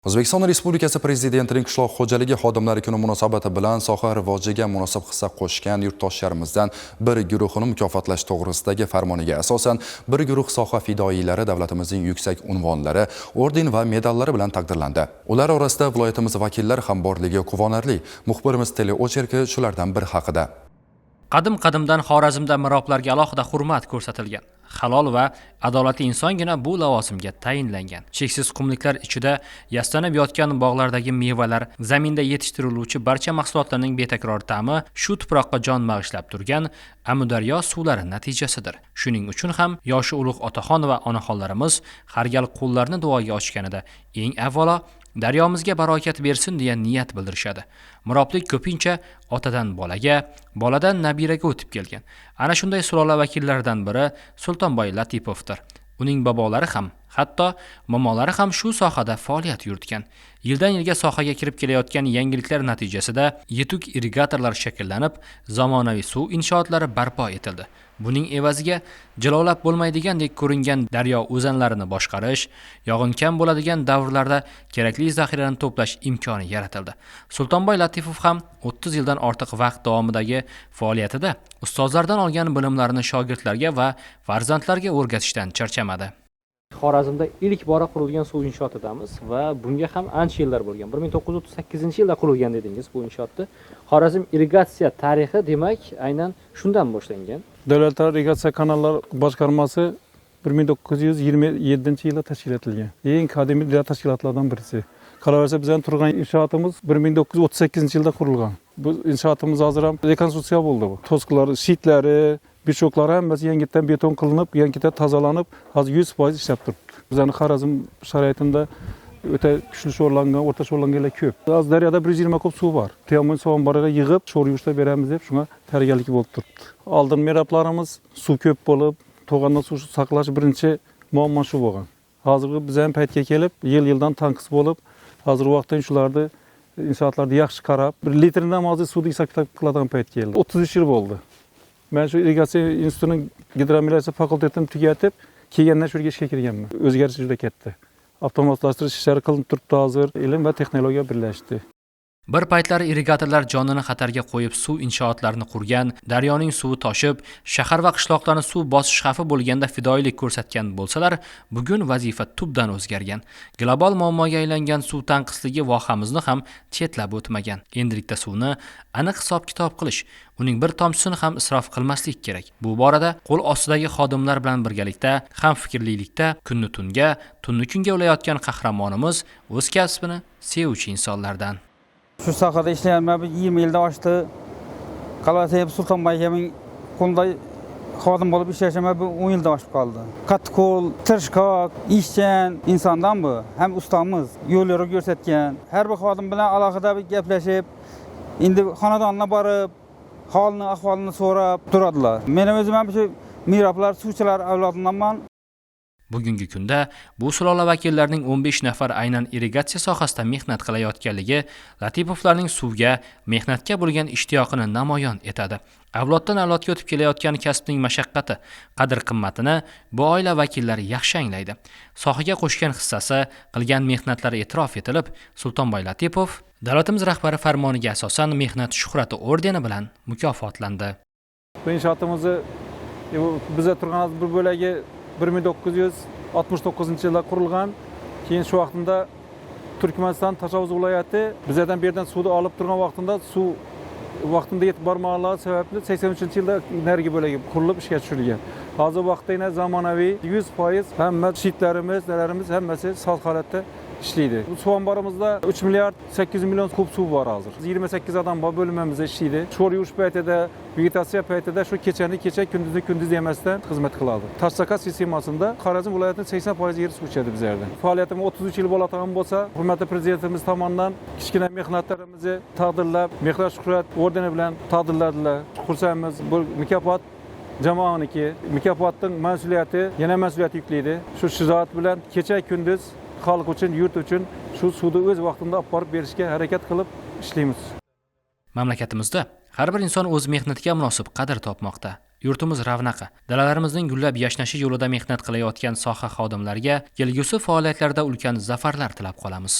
O'zbekiston Respublikasi Prezidentining qishloq xo'jaligi xodimlari kuni munosabati bilan soha rivojiga munosib hissa qo'shgan yurtdoshlarimizdan bir guruhini mukofotlash to'g'risidagi farmoniga asosan bir guruh soha fidoyilari davlatimizning yuksak unvonlari, orden va medallari bilan taqdirlandi. Ular orasida viloyatimiz vakillari ham borligi quvonarli. Muxbirimiz teleocherki shulardan biri haqida. Qadim-qadimdan Xorazmda miroblarga alohida hurmat ko'rsatilgan. Halol va adolatli insongina bu lavozimga tayinlangan. Cheksiz qumliklar ichida yastanib yotgan bog'lardagi mevalar, zaminda yetishtiriluvchi barcha mahsulotlarning betakror ta'mi shu tuproqqa jon bag'ishlab turgan Amudaryo suvlari natijasidir. Shuning uchun ham yoshi ulug' otaxon va onaxonlarimiz har gal qo'llarni duoga ochganida eng avvalo daryomizga barokat bersin deya niyat bildirishadi. Miroblik ko'pincha otadan bolaga, boladan nabiraga o'tib kelgan. Ana shunday sulola vakillaridan biri Sultonboy Latipovdir. Uning bobolari ham, hatto momolari ham shu sohada faoliyat yuritgan. Yildan yilga sohaga kirib kelayotgan yangiliklar natijasida yetuk irrigatorlar shakllanib, zamonaviy suv inshootlari barpo etildi. Buning evaziga jilolab bo'lmaydigandek ko'ringan daryo o'zanlarini boshqarish, yog'in kam bo'ladigan davrlarda kerakli zaxirani to'plash imkoni yaratildi. Sultonboy Latifov ham 30 yildan ortiq vaqt davomidagi faoliyatida ustozlardan olgan bilimlarini shogirdlarga va farzandlarga o'rgatishdan charchamadi. Xorazmda ilk bora qurilgan suv inshootidamiz va bunga ham ancha yillar bo'lgan. 1938-yilda qurilgan dedingiz bu inshootni. Xorazm irrigatsiya tarixi demak aynan shundan boshlangan. Davlat irrigatsiya kanallar boshqarmasi 1927-yilda tashkil etilgan. Eng qadimiy davlat tashkilotlardan birisi. Qolaversa bizning turgan inshootimiz 1938-yilda qurilgan. Bu inshootimiz hozir ham rekonstruksiya bo'ldi bu. To'siqlar, shitlari, bichoklari hammasi yangidan beton qilinib, yangidan tozalanib, hozir 100% ishlab turibdi. Bizning Xorazm sharoitida o'ta kuchli sho'rlangan, o'rta sho'rlanganlar ko'p. Hozir daryoda 120 kub suv bor. Temin suv omboriga yig'ib, sho'r yuvishda beramiz deb shunga tayyorgarlik bo'lib turibdi. Oldin meroblarimiz suv ko'p bo'lib, to'g'ondan suv saqlash birinchi muammo shu bo'lgan. Hozirgi bizning paytga kelib, yil-yildan tanqis bo'lib, hozir vaqtdan shularni inshootlarni yaxshi qarab, 1 litrdan hozir suvni hisob qiladigan payt keldi. 33 yil bo'ldi. Men shu irrigatsiya institutining gidromelioratsiya fakultetini tugatib, kelgandan shu yerga ishga kirganman. O'zgarish juda katta. Avtomatlashtirish ishlari qilinib turibdi hozir, ilm va texnologiya birlashdi. Bir paytlar irrigatorlar jonini xatarga qo'yib suv inshootlarini qurgan, daryoning suvi toshib, shahar va qishloqlarni suv bosish xavfi bo'lganda fidoyilik ko'rsatgan bo'lsalar, bugun vazifa tubdan o'zgargan. Global muammoga aylangan suv tanqisligi vohamizni ham chetlab o'tmagan. Endilikda suvni aniq hisob-kitob qilish, uning bir tomchisini ham isrof qilmaslik kerak. Bu borada qo'l ostidagi xodimlar bilan birgalikda, ham fikrlilikda kunni tunga, tunni kunga ulayotgan qahramonimiz o'z kasbini sevuvchi insonlardan. Şu sohada ishlaganman 20 yildan oshdi. Qalasayib Sultonboyning qo'lida xodim bo'lib ishlashim bu 10 yildan oshib qoldi. Qattiq qo'l, tirishqoq, ishchan insondan bu. Ham ustamiz yo'llarni ko'rsatgan. Har bir xodim bilan alohida gaplashib, endi xonadonga borib, holni, ahvolini so'rab turadilar. Men o'zim ham shu miroblar, suvchilar avlodindanman. Bugungi kunda bu sulola vakillarining 15 nafar aynan irrigatsiya sohasida mehnat qilayotganligi Latipovlarning suvga, mehnatga bo'lgan ishtiyoqini namoyon etadi. Avloddan avlodga o'tib kelayotgan kasbning mashaqqati, qadr-qimmatini bu oila vakillari yaxshi anglaydi. Sohaga qo'shgan hissasi, qilgan mehnatlari e'tirof etilib, Sultonboy Latipov davlatimiz rahbari farmoniga asosan mehnat shuhrati ordeni bilan mukofotlandi. Bu inshootimizni bizda turgan bir bo'lagi 1969-yilda qurilgan. Keyin shu vaqtda Turkmaniston Tashavvuz viloyati bizdan bu yerdan suvni olib turgan vaqtida suv vaqtida yetib bormaganligi sababli 83-yilda energiya bo'lagi qurilib ishga tushirilgan. Hozir vaqtda yana zamonaviy 100% hamma shitlarimiz, nelarimiz hammasi sog' holatda ishlaydi. Suv omborimizda 3 milliard 800 million kub suv bor hozir. 28 odam bor bo'limimizda ishlaydi. Sho'r yuvish paytida, vegetatsiya paytida shu kechani kecha, kunduzni kunduz yemasdan xizmat qiladi. Tashqi sistemasida Xorazm viloyatining 80% yeri suv ichadi biz yerda. Faoliyatim 33 yil bo'ladigan bo'lsa, hurmatli prezidentimiz tomonidan kichkina mehnatlarimizni taqdirlab, mehnat shuhrat ordeni bilan taqdirladilar. Xursandmiz. Bu mukofot jamoaniki, mukofotning mas'uliyati yana mas'uliyat yuklaydi. Shu shijoat bilan kecha kunduz xalq uchun, yurt uchun shu suvni o'z vaqtida olib borib berishga harakat qilib ishlaymiz. Mamlakatimizda har bir inson o'z mehnatiga munosib qadr topmoqda. Yurtimiz ravnaqi, dalalarimizning gullab yashnashi yo'lida mehnat qilayotgan soha xodimlariga kelgusi faoliyatlarda ulkan zafarlar tilab qolamiz.